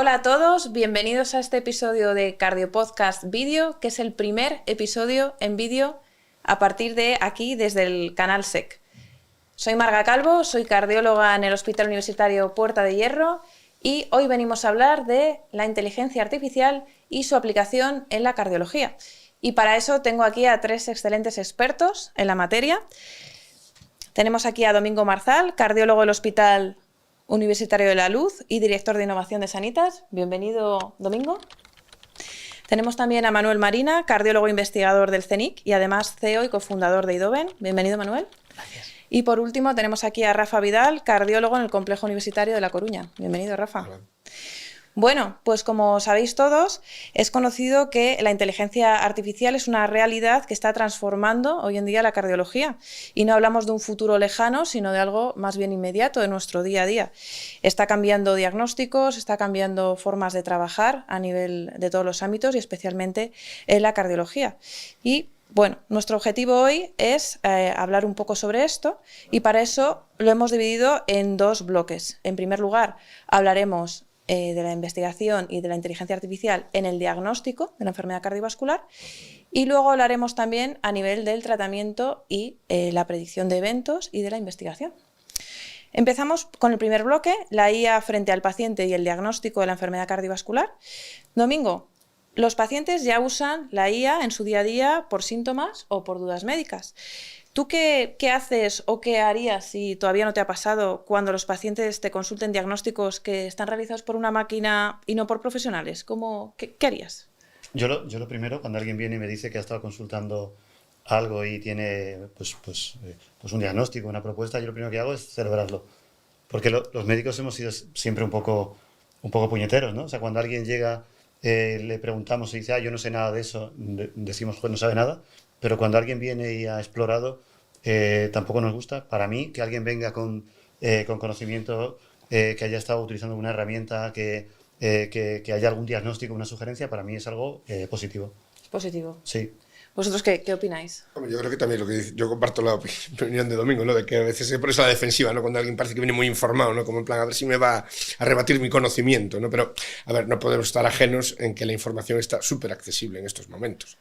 Hola a todos, bienvenidos a este episodio de Cardio Podcast Vídeo, que es el primer episodio en vídeo a partir de aquí, desde el canal SEC. Soy Marga Calvo, soy cardióloga en el Hospital Universitario Puerta de Hierro y hoy venimos a hablar de la inteligencia artificial y su aplicación en la cardiología. Y para eso tengo aquí a tres excelentes expertos en la materia. Tenemos aquí a Domingo Marzal, cardiólogo del Hospital Universitario de la Luz y director de innovación de Sanitas. Bienvenido, Domingo. Tenemos también a Manuel Marina, cardiólogo investigador del CENIC y además CEO y cofundador de Idoven. Bienvenido, Manuel. Gracias. Y por último tenemos aquí a Rafa Vidal, cardiólogo en el Complejo Universitario de La Coruña. Bienvenido, Rafa. Hola. Bueno, pues como sabéis todos, es conocido que la inteligencia artificial es una realidad que está transformando hoy en día la cardiología. Y no hablamos de un futuro lejano, sino de algo más bien inmediato de nuestro día a día. Está cambiando diagnósticos, está cambiando formas de trabajar a nivel de todos los ámbitos y especialmente en la cardiología. Y bueno, nuestro objetivo hoy es hablar un poco sobre esto y para eso lo hemos dividido en dos bloques. En primer lugar, hablaremos de la investigación y de la inteligencia artificial en el diagnóstico de la enfermedad cardiovascular y luego hablaremos también a nivel del tratamiento y la predicción de eventos y de la investigación. Empezamos con el primer bloque, la IA frente al paciente y el diagnóstico de la enfermedad cardiovascular. Domingo, los pacientes ya usan la IA en su día a día por síntomas o por dudas médicas. ¿Tú qué haces o qué harías si todavía no te ha pasado cuando los pacientes te consulten diagnósticos que están realizados por una máquina y no por profesionales? ¿Qué harías? Yo lo primero, cuando alguien viene y me dice que ha estado consultando algo y tiene pues un diagnóstico, una propuesta, yo lo primero que hago es celebrarlo. Porque los médicos hemos sido siempre un poco puñeteros, ¿no? O sea, cuando alguien llega, le preguntamos y dice, yo no sé nada de eso, decimos, pues no sabe nada. Pero cuando alguien viene y ha explorado, tampoco nos gusta. Para mí, que alguien venga con conocimiento, que haya estado utilizando una herramienta, que haya algún diagnóstico, una sugerencia, para mí es algo positivo. Es positivo. Sí. ¿Vosotros qué opináis? Yo creo que también lo que dice, yo comparto la opinión de Domingo, ¿no? De que a veces se pone a la defensiva, ¿no? Cuando alguien parece que viene muy informado, ¿no? Como en plan, a ver si me va a rebatir mi conocimiento, ¿no? Pero, a ver, no podemos estar ajenos en que la información está súper accesible en estos momentos.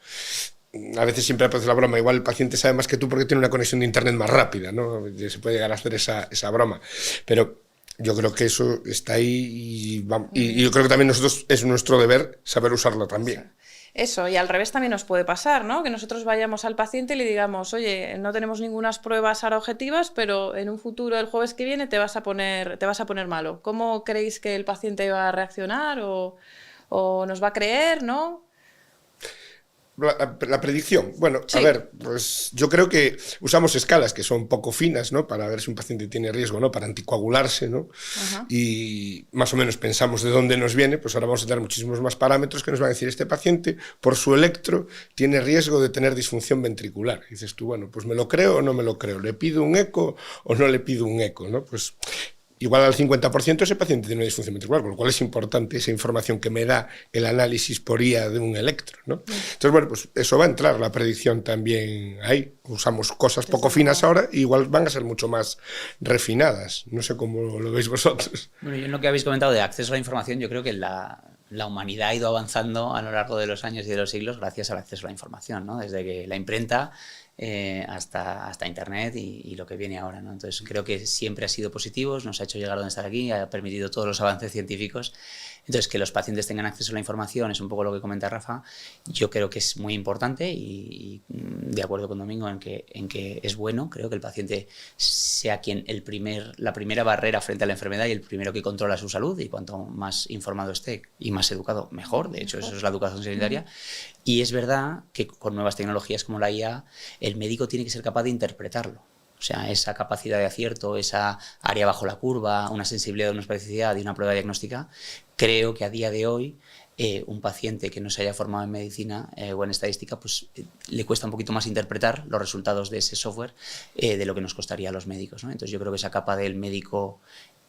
A veces siempre aparece la broma, igual el paciente sabe más que tú porque tiene una conexión de internet más rápida, ¿no? Se puede llegar a hacer esa broma. Pero yo creo que eso está ahí y yo creo que también nosotros es nuestro deber saber usarlo también. Eso, y al revés también nos puede pasar, ¿no? Que nosotros vayamos al paciente y le digamos, oye, no tenemos ninguna pruebas ahora objetivas, pero en un futuro, el jueves que viene, te vas a poner malo. ¿Cómo creéis que el paciente va a reaccionar o nos va a creer, no? La predicción. Bueno, sí. A ver, pues yo creo que usamos escalas que son poco finas, ¿no? Para ver si un paciente tiene riesgo, ¿no? Para anticoagularse, ¿no? Ajá. Y más o menos pensamos de dónde nos viene, pues ahora vamos a tener muchísimos más parámetros que nos van a decir, este paciente, por su electro, tiene riesgo de tener disfunción ventricular. Y dices tú, bueno, pues ¿me lo creo o no me lo creo? ¿Le pido un eco o no le pido un eco, no? Pues igual al 50% ese paciente tiene una disfunción ventricular, con lo cual es importante esa información que me da el análisis por IA de un electro, ¿no? Entonces, bueno, pues eso va a entrar, la predicción también ahí. Usamos cosas poco finas ahora y igual van a ser mucho más refinadas. No sé cómo lo veis vosotros. Bueno, yo en lo que habéis comentado de acceso a la información, yo creo que la humanidad ha ido avanzando a lo largo de los años y de los siglos gracias al acceso a la información, ¿no? Desde que la imprenta hasta Internet y lo que viene ahora, ¿no? Entonces creo que siempre ha sido positivo, nos ha hecho llegar a donde estar aquí, ha permitido todos los avances científicos. Entonces que los pacientes tengan acceso a la información es un poco lo que comenta Rafa. Yo creo que es muy importante y de acuerdo con Domingo en que es bueno. Creo que el paciente sea la primera barrera frente a la enfermedad y el primero que controla su salud, y cuanto más informado esté y más educado, mejor. De hecho, eso es la educación sanitaria. Y es verdad que con nuevas tecnologías como la IA, el médico tiene que ser capaz de interpretarlo. O sea, esa capacidad de acierto, esa área bajo la curva, una sensibilidad, una especificidad y una prueba diagnóstica, creo que a día de hoy un paciente que no se haya formado en medicina o en estadística, pues le cuesta un poquito más interpretar los resultados de ese software de lo que nos costaría a los médicos, ¿no? Entonces yo creo que esa capa del médico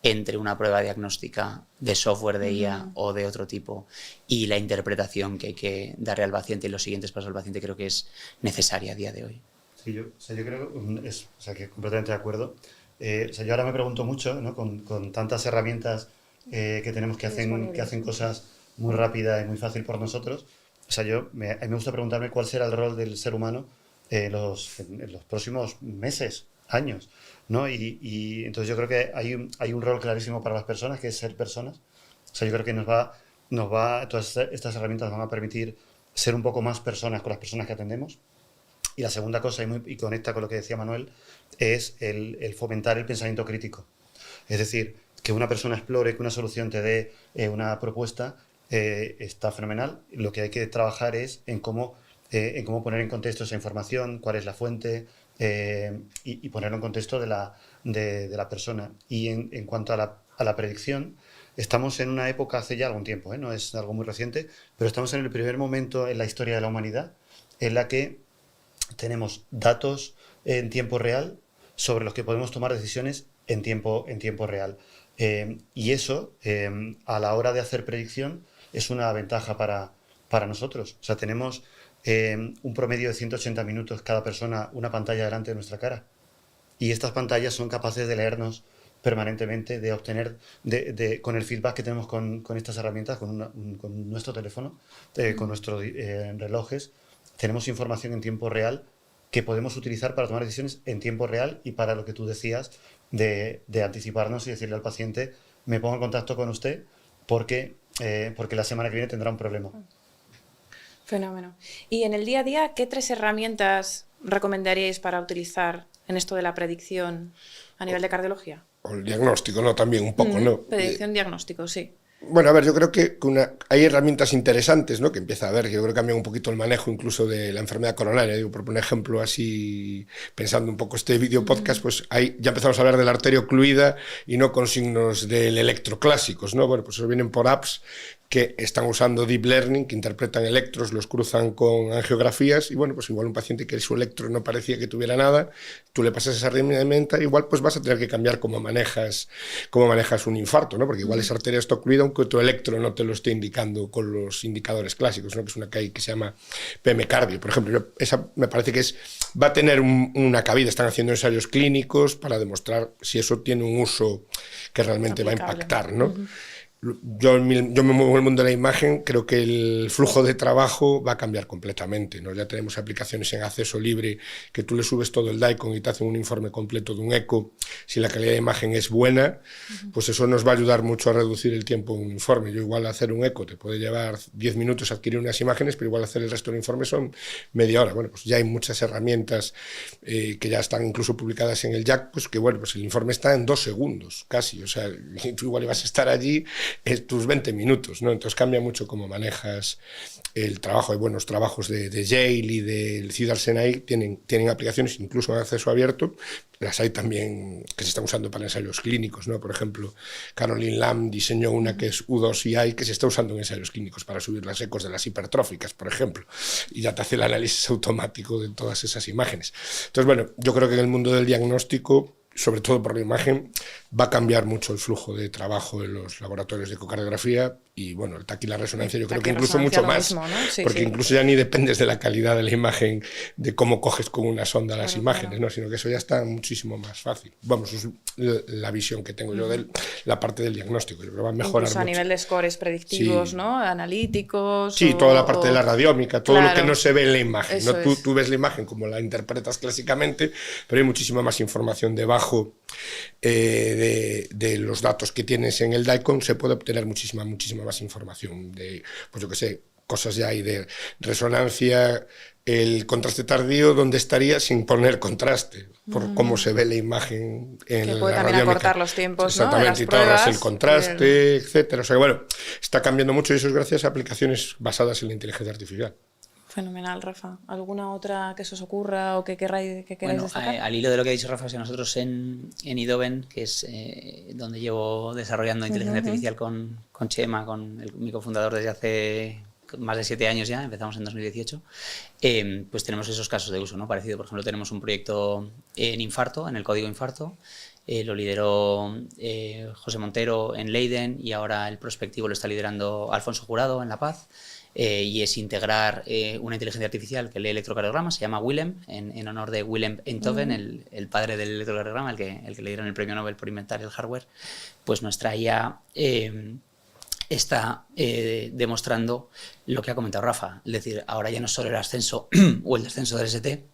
entre una prueba diagnóstica de software de IA o de otro tipo y la interpretación que hay que darle al paciente y los siguientes pasos al paciente creo que es necesaria a día de hoy. Sí, yo creo que completamente de acuerdo. Yo ahora me pregunto mucho, ¿no? Con tantas herramientas que tenemos que hacen cosas muy rápida y muy fácil por nosotros. O sea, a mí me gusta preguntarme cuál será el rol del ser humano en los próximos meses, años, ¿no? Y entonces yo creo que hay un rol clarísimo para las personas, que es ser personas. O sea, yo creo que todas estas herramientas nos van a permitir ser un poco más personas con las personas que atendemos. Y la segunda cosa, y conecta con lo que decía Manuel, es el fomentar el pensamiento crítico. Es decir, que una persona explore, que una solución te dé una propuesta, está fenomenal. Lo que hay que trabajar es en cómo poner en contexto esa información, cuál es la fuente, y ponerlo en contexto de la persona. Y en cuanto a la predicción, estamos en una época hace ya algún tiempo, no es algo muy reciente, pero estamos en el primer momento en la historia de la humanidad en la que tenemos datos en tiempo real sobre los que podemos tomar decisiones en tiempo real. Y eso, a la hora de hacer predicción, es una ventaja para nosotros. O sea, tenemos un promedio de 180 minutos cada persona, una pantalla delante de nuestra cara. Y estas pantallas son capaces de leernos permanentemente, de obtener, con el feedback que tenemos con estas herramientas, con nuestro teléfono, con nuestros relojes, tenemos información en tiempo real que podemos utilizar para tomar decisiones en tiempo real y para lo que tú decías de anticiparnos y decirle al paciente, me pongo en contacto con usted porque la semana que viene tendrá un problema. Fenómeno. Y en el día a día, ¿qué 3 herramientas recomendaríais para utilizar en esto de la predicción a nivel de cardiología? O el diagnóstico, ¿no? También un poco, ¿no? Predicción, diagnóstico, sí. Bueno, a ver, yo creo que hay herramientas interesantes, ¿no? Que empieza a haber, yo creo que cambia un poquito el manejo incluso de la enfermedad coronaria. Digo, por poner ejemplo así, pensando un poco este video podcast, pues ahí ya empezamos a hablar de la arteria ocluida y no con signos del electroclásicos, ¿no? Bueno, pues eso vienen por apps que están usando Deep Learning, que interpretan electros, los cruzan con angiografías, y bueno, pues igual un paciente que su electro no parecía que tuviera nada, tú le pasas esa herramienta, igual pues vas a tener que cambiar cómo manejas un infarto, ¿no? Porque igual esa arteria está ocluida, aunque tu electro no te lo esté indicando con los indicadores clásicos, ¿no? Que es una que se llama PM Cardio, por ejemplo. Esa me parece que va a tener una cabida, están haciendo ensayos clínicos para demostrar si eso tiene un uso que realmente va a impactar, ¿no? Yo me muevo en el mundo de la imagen, creo que el flujo de trabajo va a cambiar completamente, ¿no? Ya tenemos aplicaciones en acceso libre que tú le subes todo el DICOM y te hacen un informe completo de un eco. Si la calidad de imagen es buena, pues eso nos va a ayudar mucho a reducir el tiempo de un informe. Yo igual hacer un eco te puede llevar 10 minutos adquirir unas imágenes, pero igual hacer el resto del informe son media hora. Bueno, pues ya hay muchas herramientas que ya están incluso publicadas en el JACC, pues que bueno, pues el informe está en 2 segundos casi, o sea, tú igual ibas a estar allí tus 20 minutos, ¿no? Entonces cambia mucho cómo manejas el trabajo. Hay buenos trabajos de Yale y del Cedar Sinai, tienen aplicaciones incluso en acceso abierto. Las hay también que se están usando para ensayos clínicos, ¿no? Por ejemplo, Caroline Lam diseñó una que es U2AI que se está usando en ensayos clínicos para subir las ecos de las hipertróficas, por ejemplo, y ya te hace el análisis automático de todas esas imágenes. Entonces, bueno, yo creo que en el mundo del diagnóstico, sobre todo por la imagen, va a cambiar mucho el flujo de trabajo en los laboratorios de ecocardiografía y bueno, el TAC y la resonancia yo creo que incluso mucho más, mismo, ¿no? Sí, porque incluso ya ni dependes de la calidad de la imagen, de cómo coges con una sonda las imágenes, ¿no? Sino que eso ya está muchísimo más fácil. Vamos, es la visión que tengo yo de la parte del diagnóstico. Yo creo que va a mejorar incluso mucho. A nivel de scores predictivos, ¿no? Analíticos. Sí, toda la parte de la radiómica, todo lo que no se ve en la imagen, ¿no? Tú ves la imagen como la interpretas clásicamente, pero hay muchísima más información debajo de los datos que tienes en el DICOM. Se puede obtener muchísima más información de, pues yo qué sé, cosas ya hay de resonancia, el contraste tardío, dónde estaría sin poner contraste, por cómo se ve la imagen en que la puede también radiómica. Acortar los tiempos, exactamente, ¿no? y te ahorras el contraste, etcétera. O sea que bueno, está cambiando mucho y eso es gracias a aplicaciones basadas en la inteligencia artificial. Fenomenal, Rafa. ¿Alguna otra que se os ocurra o que queráis destacar? Al hilo de lo que ha dicho Rafa, nosotros en Idoven, que es donde llevo desarrollando inteligencia artificial con Chema, con mi cofundador desde hace más de 7 años ya, empezamos en 2018, pues tenemos esos casos de uso, ¿no? Parecido, por ejemplo, tenemos un proyecto en infarto, en el código infarto, lo lideró José Montero en Leiden y ahora el prospectivo lo está liderando Alfonso Jurado en La Paz. y es integrar una inteligencia artificial que lee electrocardiogramas, se llama Willem, en honor de Willem Einthoven, el padre del electrocardiograma, el que le dieron el premio Nobel por inventar el hardware. Pues nuestra IA está demostrando lo que ha comentado Rafa, es decir, ahora ya no es solo el ascenso o el descenso del ST,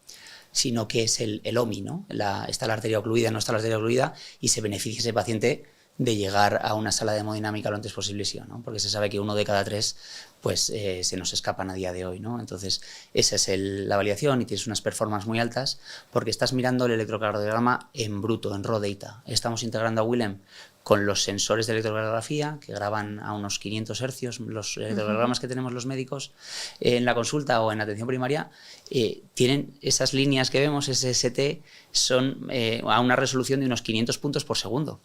sino que es el OMI, ¿no? Está la arteria ocluida, no está la arteria ocluida, y se beneficia ese paciente de llegar a una sala de hemodinámica lo antes posible, sí, ¿no? Porque se sabe que 1 de cada 3 pues, se nos escapan a día de hoy, ¿no? Entonces, esa es la validación, y tienes unas performances muy altas porque estás mirando el electrocardiograma en bruto, en raw data. Estamos integrando a Willem con los sensores de electrocardiografía que graban a unos 500 hercios, los electrocardiogramas que tenemos los médicos en la consulta o en atención primaria, tienen esas líneas que vemos, ese ST, son a una resolución de unos 500 puntos por segundo.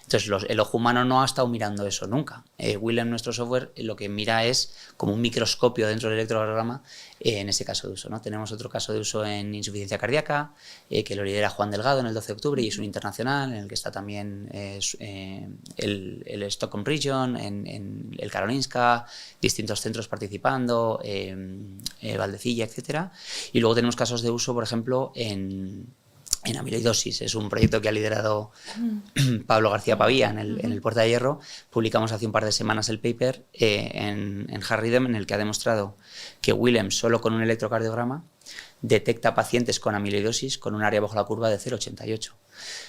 Entonces, el ojo humano no ha estado mirando eso nunca. Willem, nuestro software, lo que mira es como un microscopio dentro del electrocardiograma en ese caso de uso, ¿no? Tenemos otro caso de uso en insuficiencia cardíaca, que lo lidera Juan Delgado en el 12 de octubre y es un internacional en el que está también el Stockholm Region, en el Karolinska, distintos centros participando, Valdecilla, etc. Y luego tenemos casos de uso, por ejemplo, en amiloidosis. Es un proyecto que ha liderado Pablo García Pavía en el Puerta de Hierro. Publicamos hace un par de semanas el paper en Heart Rhythm, en el que ha demostrado que Willem, solo con un electrocardiograma, detecta pacientes con amiloidosis con un área bajo la curva de 0,88. O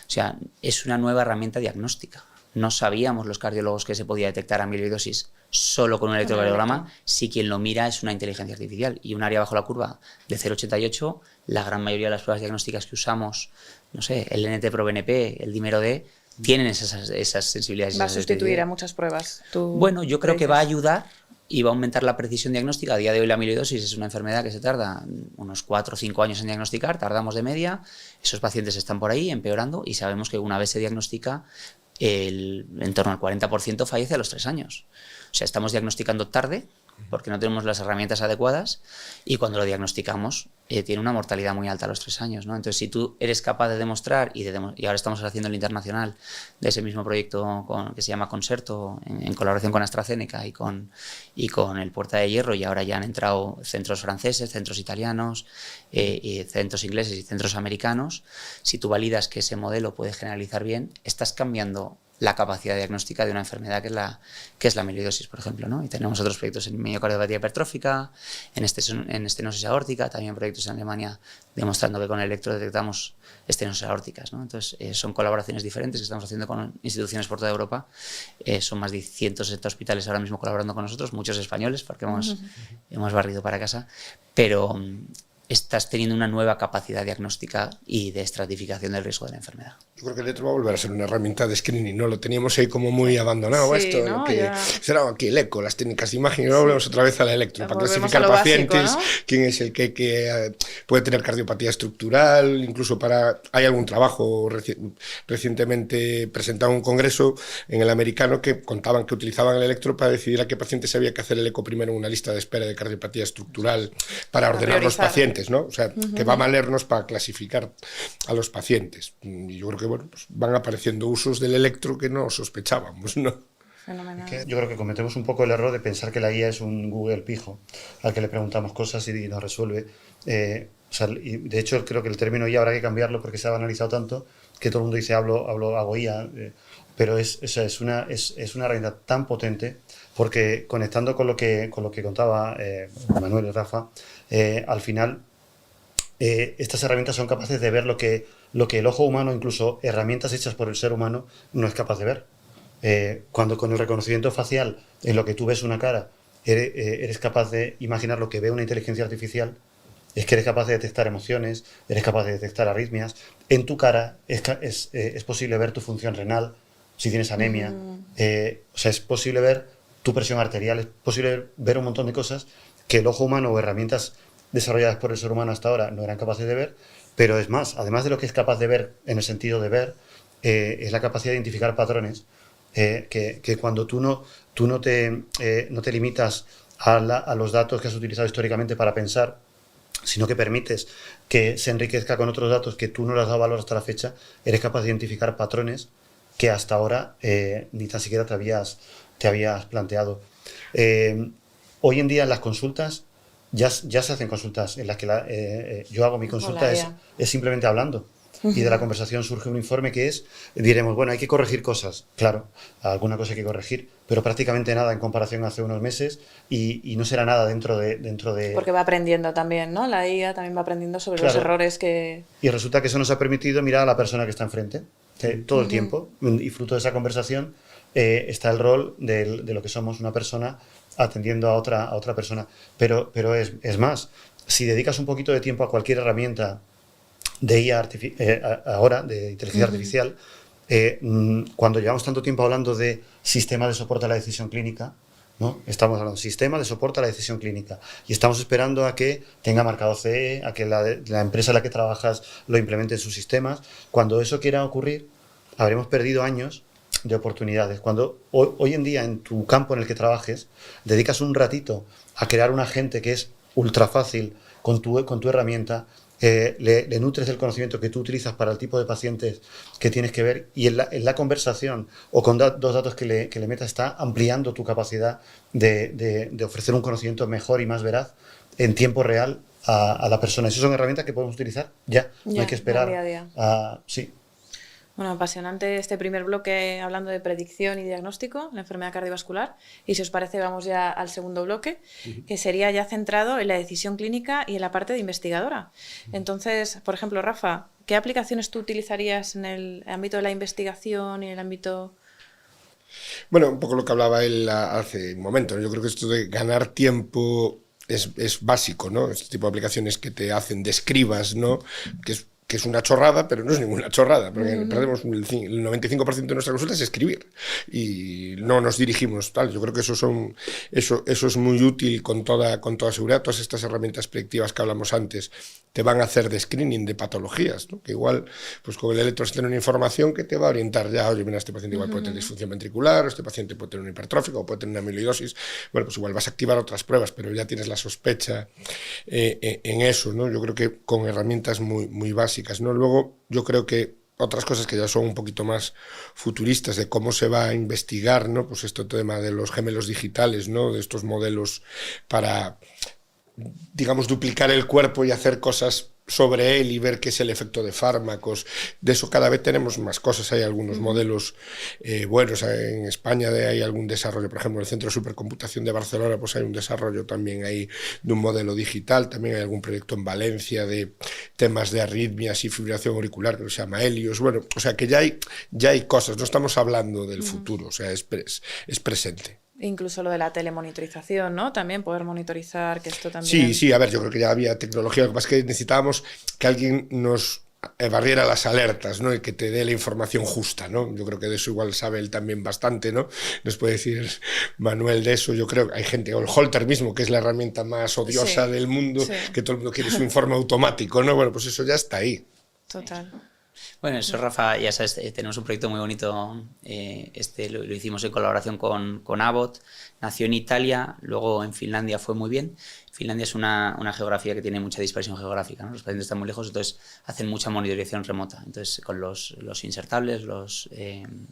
sea, es una nueva herramienta diagnóstica. No sabíamos los cardiólogos que se podía detectar amiloidosis solo con un electrocardiograma si quien lo mira es una inteligencia artificial. Y un área bajo la curva de 0,88, la gran mayoría de las pruebas diagnósticas que usamos, no sé, el NT-proBNP, el dímero D, tienen esas sensibilidades. Va a sustituir a muchas pruebas. Bueno, yo creo que va a ayudar y va a aumentar la precisión diagnóstica. A día de hoy la amiloidosis es una enfermedad que se tarda unos 4 o 5 años en diagnosticar, tardamos de media, esos pacientes están por ahí empeorando y sabemos que una vez se diagnostica, en torno al 40% fallece a los 3 años. O sea, estamos diagnosticando tarde porque no tenemos las herramientas adecuadas y cuando lo diagnosticamos tiene una mortalidad muy alta a los 3 años, ¿no? Entonces, si tú eres capaz de demostrar, y ahora estamos haciendo el internacional de ese mismo proyecto que se llama Concerto, en colaboración con AstraZeneca y con el Puerta de Hierro, y ahora ya han entrado centros franceses, centros italianos, y centros ingleses y centros americanos. Si tú validas que ese modelo puede generalizar bien, estás cambiando la capacidad diagnóstica de una enfermedad que es la amiloidosis, por ejemplo, ¿no? Y tenemos otros proyectos en miocardiopatía hipertrófica, en estenosis aórtica, también proyectos en Alemania demostrando que con el electro detectamos estenosis aórticas, ¿no? Entonces, son colaboraciones diferentes que estamos haciendo con instituciones por toda Europa. Son más de 160 hospitales ahora mismo colaborando con nosotros, muchos españoles, porque hemos barrido para casa, pero estás teniendo una nueva capacidad diagnóstica y de estratificación del riesgo de la enfermedad. Yo creo que el electro va a volver a ser una herramienta de screening, ¿no? Lo teníamos ahí como muy abandonado, sí, esto, ¿no? Será aquí el eco, las técnicas de imagen, y ahora volvemos otra vez al electro, para clasificar básico, pacientes, ¿no? quién es el que puede tener cardiopatía estructural, incluso hay algún trabajo recientemente presentado en un congreso en el americano que contaban que utilizaban el electro para decidir a qué pacientes había que hacer el eco primero en una lista de espera de cardiopatía estructural para ordenar los pacientes, ¿no? O sea, que va a valernos para clasificar a los pacientes. Y yo creo que bueno, pues van apareciendo usos del electro que no sospechábamos, ¿no? Fenomenal. Yo creo que cometemos un poco el error de pensar que la IA es un Google pijo al que le preguntamos cosas y nos resuelve. Y de hecho, creo que el término IA habrá que cambiarlo porque se ha banalizado tanto que todo el mundo dice hago IA, pero es una herramienta tan potente porque conectando con lo que contaba Manuel y Rafa, al final estas herramientas son capaces de ver lo que el ojo humano, incluso herramientas hechas por el ser humano, no es capaz de ver. Cuando con el reconocimiento facial, en lo que tú ves una cara, eres capaz de imaginar lo que ve una inteligencia artificial, es que eres capaz de detectar emociones, eres capaz de detectar arritmias. En tu cara es posible ver tu función renal, si tienes anemia. O sea, es posible ver tu presión arterial, es posible ver un montón de cosas que el ojo humano o herramientas desarrolladas por el ser humano hasta ahora no eran capaces de ver, pero es más, además de lo que es capaz de ver en el sentido de ver, es la capacidad de identificar patrones, que cuando tú no te limitas a los datos que has utilizado históricamente para pensar, sino que permites que se enriquezca con otros datos que tú no le has dado valor hasta la fecha, eres capaz de identificar patrones que hasta ahora ni tan siquiera te habías planteado. hoy en día en las consultas ya se hacen consultas en las que yo hago mi consulta, es simplemente hablando. Y de la conversación surge un informe que diremos, bueno, hay que corregir cosas. Claro, alguna cosa hay que corregir, pero prácticamente nada en comparación a hace unos meses y no será nada dentro de... Porque va aprendiendo también, ¿no? La IA también va aprendiendo sobre los errores que... Y resulta que eso nos ha permitido mirar a la persona que está enfrente todo el tiempo, y fruto de esa conversación está el rol de lo que somos una persona atendiendo a otra persona. Pero es más, si dedicas un poquito de tiempo a cualquier herramienta de IA ahora, de inteligencia artificial, cuando llevamos tanto tiempo hablando de sistema de soporte a la decisión clínica, ¿no? Estamos hablando de sistema de soporte a la decisión clínica y estamos esperando a que tenga marcado CE, a que la empresa en la que trabajas lo implemente en sus sistemas. Cuando eso quiera ocurrir, habremos perdido años de oportunidades. Cuando hoy en día en tu campo en el que trabajes, dedicas un ratito a crear un agente que es ultra fácil con tu herramienta, le nutres del conocimiento que tú utilizas para el tipo de pacientes que tienes que ver y en la conversación o con dos datos que le metas está ampliando tu capacidad de ofrecer un conocimiento mejor y más veraz en tiempo real a la persona. Esas son herramientas que podemos utilizar ya no hay que esperar día a día. Sí. Bueno, apasionante este primer bloque hablando de predicción y diagnóstico, la enfermedad cardiovascular. Y si os parece, vamos ya al segundo bloque, que sería ya centrado en la decisión clínica y en la parte de investigadora. Entonces, por ejemplo, Rafa, ¿qué aplicaciones tú utilizarías en el ámbito de la investigación y en el ámbito...? Bueno, un poco lo que hablaba él hace un momento, ¿no? Yo creo que esto de ganar tiempo es básico, ¿no? Este tipo de aplicaciones que te hacen de escribas, ¿no? Que es una chorrada, pero no es ninguna chorrada, porque perdemos el 95% de nuestra consulta es escribir y no nos dirigimos tal. Yo creo que eso es muy útil con toda seguridad. Todas estas herramientas predictivas que hablamos antes te van a hacer de screening de patologías, ¿no? Que igual, pues con el electro tiene una información que te va a orientar ya, oye, mira, este paciente igual puede tener disfunción ventricular, o este paciente puede tener una hipertrófica, o puede tener una amiloidosis. Bueno, pues igual vas a activar otras pruebas, pero ya tienes la sospecha en eso, ¿no? Yo creo que con herramientas muy básicas, ¿no? Luego, yo creo que otras cosas que ya son un poquito más futuristas de cómo se va a investigar, ¿no? Pues este tema de los gemelos digitales, ¿no? De estos modelos para, digamos, duplicar el cuerpo y hacer cosas sobre él y ver qué es el efecto de fármacos. De eso cada vez tenemos más cosas. Hay algunos modelos buenos. En España hay algún desarrollo, por ejemplo, en el Centro de Supercomputación de Barcelona, pues hay un desarrollo también ahí de un modelo digital. También hay algún proyecto en Valencia de temas de arritmias y fibrilación auricular que se llama Helios. Bueno, o sea que ya hay cosas. No estamos hablando del futuro, o sea, es presente. Incluso lo de la telemonitorización, ¿no? También poder monitorizar, que esto Sí, también... sí, a ver, yo creo que ya había tecnología, lo que pasa es que necesitábamos que alguien nos barriera las alertas, ¿no? Y que te dé la información justa, ¿no? Yo creo que de eso igual sabe él también bastante, ¿no? Nos puede decir Manuel de eso. Yo creo que hay gente, o el Holter mismo, que es la herramienta más odiosa del mundo, que todo el mundo quiere su informe automático, ¿no? Bueno, pues eso ya está ahí. Total. Bueno, eso, Rafa, ya sabes, tenemos un proyecto muy bonito, lo hicimos en colaboración con Abbott, nació en Italia, luego en Finlandia fue muy bien. Finlandia es una geografía que tiene mucha dispersión geográfica, ¿no? Los pacientes están muy lejos, entonces hacen mucha monitorización remota. Entonces, con los insertables,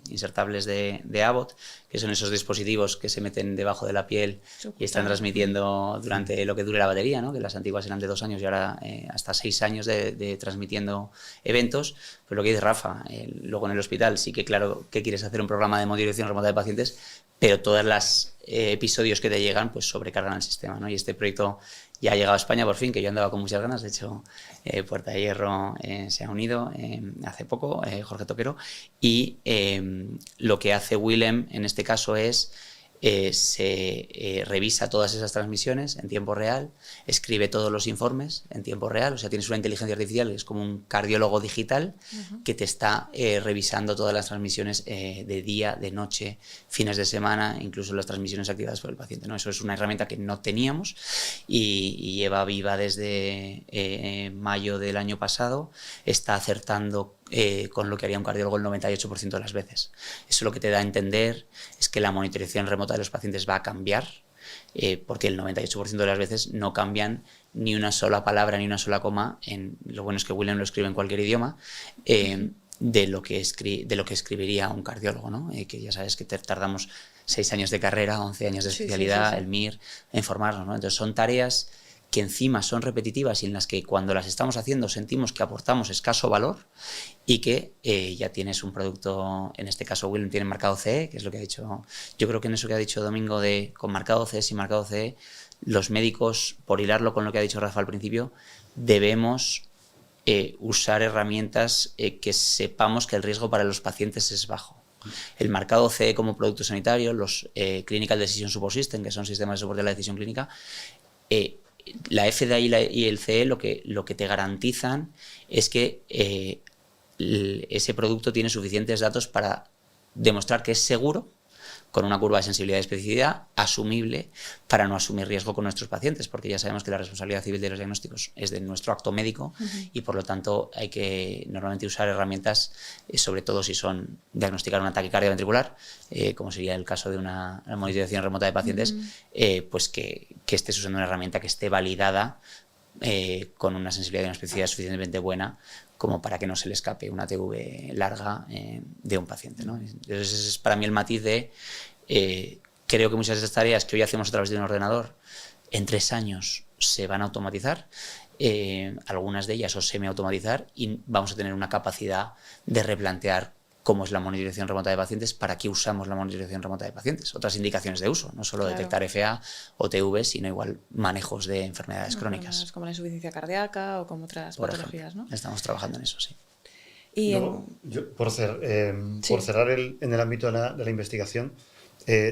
insertables de Abbott, que son esos dispositivos que se meten debajo de la piel y están transmitiendo durante lo que dure la batería, ¿no? Que las antiguas eran de 2 años y ahora hasta 6 años de transmitiendo eventos. Pues lo que dice Rafa, luego en el hospital sí que claro que quieres hacer un programa de monitorización remota de pacientes, pero todos los episodios que te llegan pues sobrecargan el sistema, ¿no? Y este proyecto ya ha llegado a España por fin, que yo andaba con muchas ganas. De hecho, Puerta de Hierro se ha unido hace poco, Jorge Toquero, y lo que hace Willem en este caso es se revisa todas esas transmisiones en tiempo real, escribe todos los informes en tiempo real, o sea, tienes una inteligencia artificial que es como un cardiólogo digital que te está revisando todas las transmisiones de día, de noche, fines de semana, incluso las transmisiones activadas por el paciente, ¿no? Eso es una herramienta que no teníamos y lleva viva desde mayo del año pasado, está acertando con lo que haría un cardiólogo el 98% de las veces. Eso lo que te da a entender es que la monitorización remota de los pacientes va a cambiar, porque el 98% de las veces no cambian ni una sola palabra ni una sola coma. Lo bueno es que William lo escribe en cualquier idioma. de lo que escribiría un cardiólogo, ¿no? Que ya sabes que tardamos 6 años de carrera, 11 años de especialidad, el MIR, en formarnos, ¿no? Entonces son tareas que encima son repetitivas y en las que cuando las estamos haciendo sentimos que aportamos escaso valor y que ya tienes un producto, en este caso Willem tiene marcado CE, que es lo que ha dicho, yo creo que en eso que ha dicho Domingo de con marcado CE, sin marcado CE, los médicos, por hilarlo con lo que ha dicho Rafa al principio, debemos usar herramientas que sepamos que el riesgo para los pacientes es bajo. El marcado CE como producto sanitario, los Clinical Decision Support System, que son sistemas de soporte de la decisión clínica, la FDA y el CE lo que te garantizan es que ese producto tiene suficientes datos para demostrar que es seguro, con una curva de sensibilidad y especificidad asumible para no asumir riesgo con nuestros pacientes, porque ya sabemos que la responsabilidad civil de los diagnósticos es de nuestro acto médico y por lo tanto hay que normalmente usar herramientas, sobre todo si son diagnosticar un ataque cardioventricular, como sería el caso de una monitorización remota de pacientes, pues que estés usando una herramienta que esté validada con una sensibilidad y una especificidad suficientemente buena como para que no se le escape una TV larga de un paciente, ¿no? Entonces ese es para mí el matiz de creo que muchas de estas tareas que hoy hacemos a través de un ordenador en 3 años se van a automatizar, algunas de ellas o semi-automatizar, y vamos a tener una capacidad de replantear cómo es la monitorización remota de pacientes, para qué usamos la monitorización remota de pacientes, otras indicaciones de uso, no solo detectar FA o TV, sino igual manejos de enfermedades crónicas. Como la insuficiencia cardíaca o como otras patologías, ¿no? Estamos trabajando en eso, sí. Y por cerrar en el ámbito de la investigación,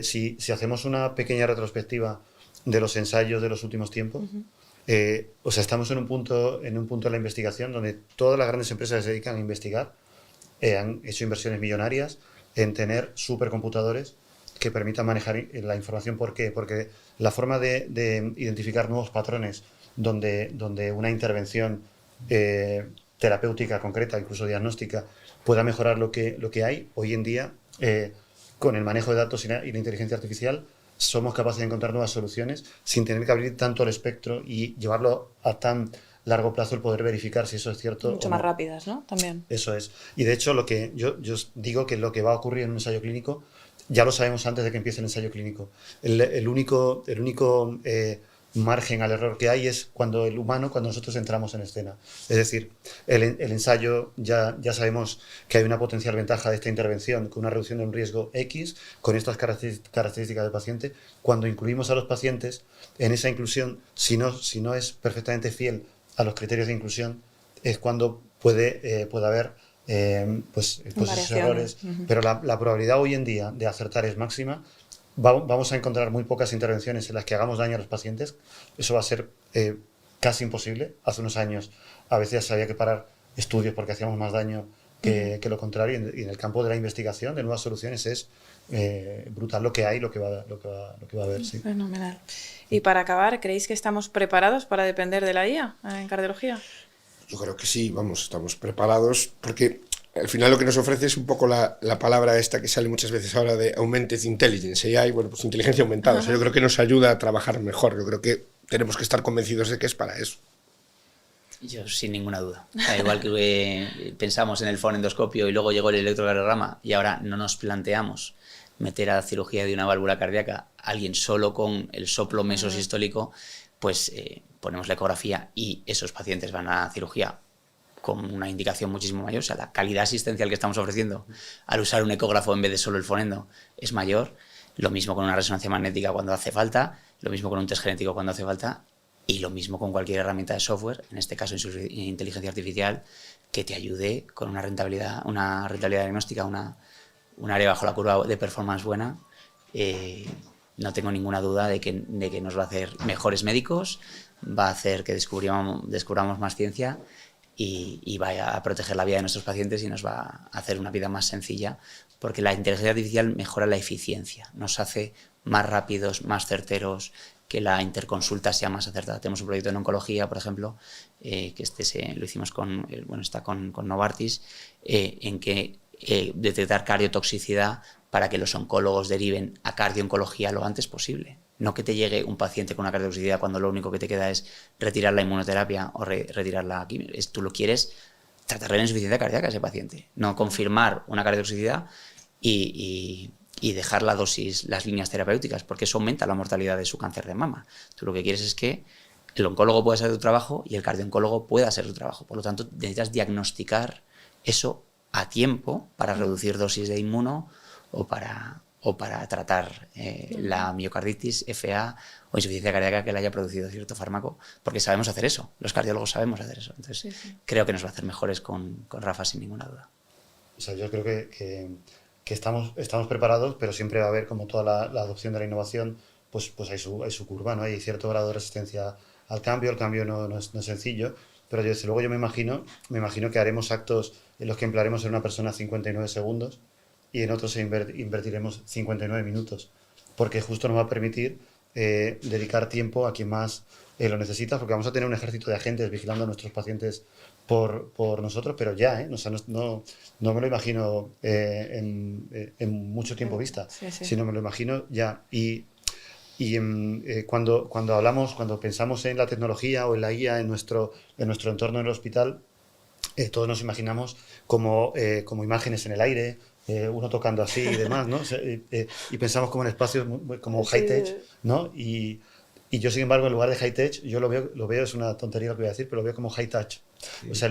si hacemos una pequeña retrospectiva de los ensayos de los últimos tiempos, o sea, estamos en un punto de la investigación donde todas las grandes empresas se dedican a investigar, han hecho inversiones millonarias en tener supercomputadores que permitan manejar la información. ¿Por qué? Porque la forma de identificar nuevos patrones donde una intervención terapéutica concreta, incluso diagnóstica, pueda mejorar lo que hay, hoy en día, con el manejo de datos y la inteligencia artificial, somos capaces de encontrar nuevas soluciones sin tener que abrir tanto el espectro y llevarlo a tan largo plazo, el poder verificar si eso es cierto. Mucho más rápidas, ¿no? También. Eso es. Y de hecho, lo que yo digo que lo que va a ocurrir en un ensayo clínico ya lo sabemos antes de que empiece el ensayo clínico. El único margen al error que hay es cuando nosotros entramos en escena. Es decir, el ensayo ya sabemos que hay una potencial ventaja de esta intervención con una reducción de un riesgo X, con estas características del paciente. Cuando incluimos a los pacientes, en esa inclusión, si no es perfectamente fiel a los criterios de inclusión, es cuando puede haber pues esos errores. Pero la probabilidad hoy en día de acertar es máxima. Vamos a encontrar muy pocas intervenciones en las que hagamos daño a los pacientes. Eso va a ser casi imposible. Hace unos años a veces había que parar estudios porque hacíamos más daño que lo contrario. Y en el campo de la investigación de nuevas soluciones es brutal lo que hay, lo que va a haber. Sí. Fenomenal. Y para acabar, ¿creéis que estamos preparados para depender de la IA en cardiología? Yo creo que sí, estamos preparados, porque al final lo que nos ofrece es un poco la palabra esta que sale muchas veces ahora de Augmented Intelligence, AI, pues inteligencia aumentada. O sea, yo creo que nos ayuda a trabajar mejor. Yo creo que tenemos que estar convencidos de que es para eso. Yo sin ninguna duda. O sea, igual que pensamos en el fonendoscopio y luego llegó el electrocardiograma y ahora no nos planteamos meter a la cirugía de una válvula cardíaca a alguien solo con el soplo mesosistólico, pues ponemos la ecografía y esos pacientes van a cirugía con una indicación muchísimo mayor. O sea, la calidad asistencial que estamos ofreciendo al usar un ecógrafo en vez de solo el fonendo es mayor. Lo mismo con una resonancia magnética cuando hace falta, lo mismo con un test genético cuando hace falta y lo mismo con cualquier herramienta de software, en este caso inteligencia artificial, que te ayude con una rentabilidad diagnóstica, un área bajo la curva de performance buena. No tengo ninguna duda de que nos va a hacer mejores médicos, va a hacer que descubramos más ciencia y va a proteger la vida de nuestros pacientes y nos va a hacer una vida más sencilla, porque la inteligencia artificial mejora la eficiencia, nos hace más rápidos, más certeros, que la interconsulta sea más acertada. Tenemos un proyecto en oncología, por ejemplo, que lo hicimos con Novartis, en que detectar cardiotoxicidad para que los oncólogos deriven a cardiooncología lo antes posible. No que te llegue un paciente con una cardiotoxicidad cuando lo único que te queda es retirar la inmunoterapia o retirar la quimio. Tú lo quieres tratarle la insuficiencia cardíaca a ese paciente, no confirmar una cardiotoxicidad y dejar la dosis, las líneas terapéuticas, porque eso aumenta la mortalidad de su cáncer de mama. Tú lo que quieres es que el oncólogo pueda hacer su trabajo y el cardioncólogo pueda hacer su trabajo. Por lo tanto, necesitas diagnosticar eso a tiempo para reducir dosis de inmuno o para tratar la miocarditis, FA o insuficiencia cardíaca que le haya producido cierto fármaco, porque sabemos hacer eso, los cardiólogos sabemos hacer eso. Entonces, creo que nos va a hacer mejores con Rafa, sin ninguna duda. O sea, yo creo que estamos preparados, pero siempre va a haber, como toda la adopción de la innovación, pues hay su curva, ¿no? Hay cierto grado de resistencia al cambio, el cambio no es sencillo, pero desde luego yo me imagino que haremos actos en los que emplearemos en una persona 59 segundos y en otros invertiremos 59 minutos, porque justo nos va a permitir dedicar tiempo a quien más lo necesita, porque vamos a tener un ejército de agentes vigilando a nuestros pacientes por nosotros, pero ya, o sea, no me lo imagino en mucho tiempo vista, sino me lo imagino ya. Y cuando pensamos en la tecnología o en la IA en nuestro entorno en el hospital, todos nos imaginamos como imágenes en el aire, uno tocando así y demás, ¿no? Y pensamos como en espacios como high-tech, ¿no? Y yo, sin embargo, en lugar de high-tech, yo lo veo, es una tontería lo que voy a decir, pero lo veo como high-touch. Sí. O sea,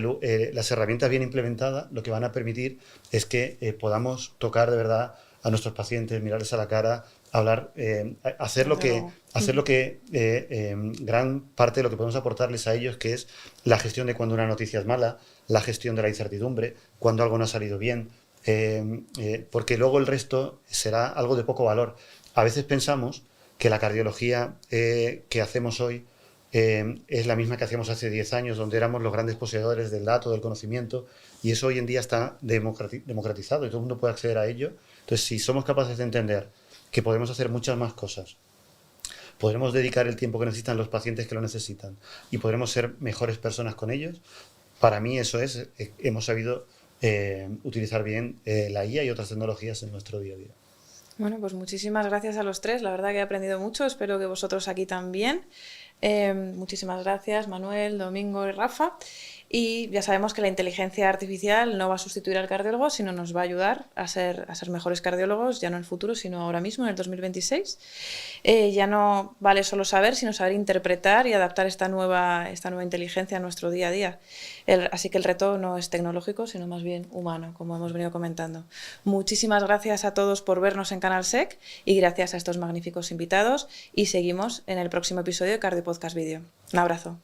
las herramientas bien implementadas lo que van a permitir es que podamos tocar de verdad a nuestros pacientes, mirarles a la cara, hablar, hacer lo que gran parte de lo que podemos aportarles a ellos, que es la gestión de cuando una noticia es mala, la gestión de la incertidumbre, cuando algo no ha salido bien, porque luego el resto será algo de poco valor. A veces pensamos que la cardiología que hacemos hoy es la misma que hacíamos hace 10 años, donde éramos los grandes poseedores del dato, del conocimiento, y eso hoy en día está democratizado y todo el mundo puede acceder a ello. Entonces, si somos capaces de entender que podemos hacer muchas más cosas, podremos dedicar el tiempo que necesitan los pacientes que lo necesitan y podremos ser mejores personas con ellos, para mí eso es, hemos sabido utilizar bien la IA y otras tecnologías en nuestro día a día. Bueno, pues muchísimas gracias a los tres, la verdad que he aprendido mucho, espero que vosotros aquí también. Muchísimas gracias, Manuel, Domingo y Rafa. Y ya sabemos que la inteligencia artificial no va a sustituir al cardiólogo, sino nos va a ayudar a ser mejores cardiólogos, ya no en el futuro, sino ahora mismo, en el 2026. Ya no vale solo saber, sino saber interpretar y adaptar esta nueva inteligencia a nuestro día a día. Así que el reto no es tecnológico, sino más bien humano, como hemos venido comentando. Muchísimas gracias a todos por vernos en Canal SEC y gracias a estos magníficos invitados. Y seguimos en el próximo episodio de Cardio Podcast Video. Un abrazo.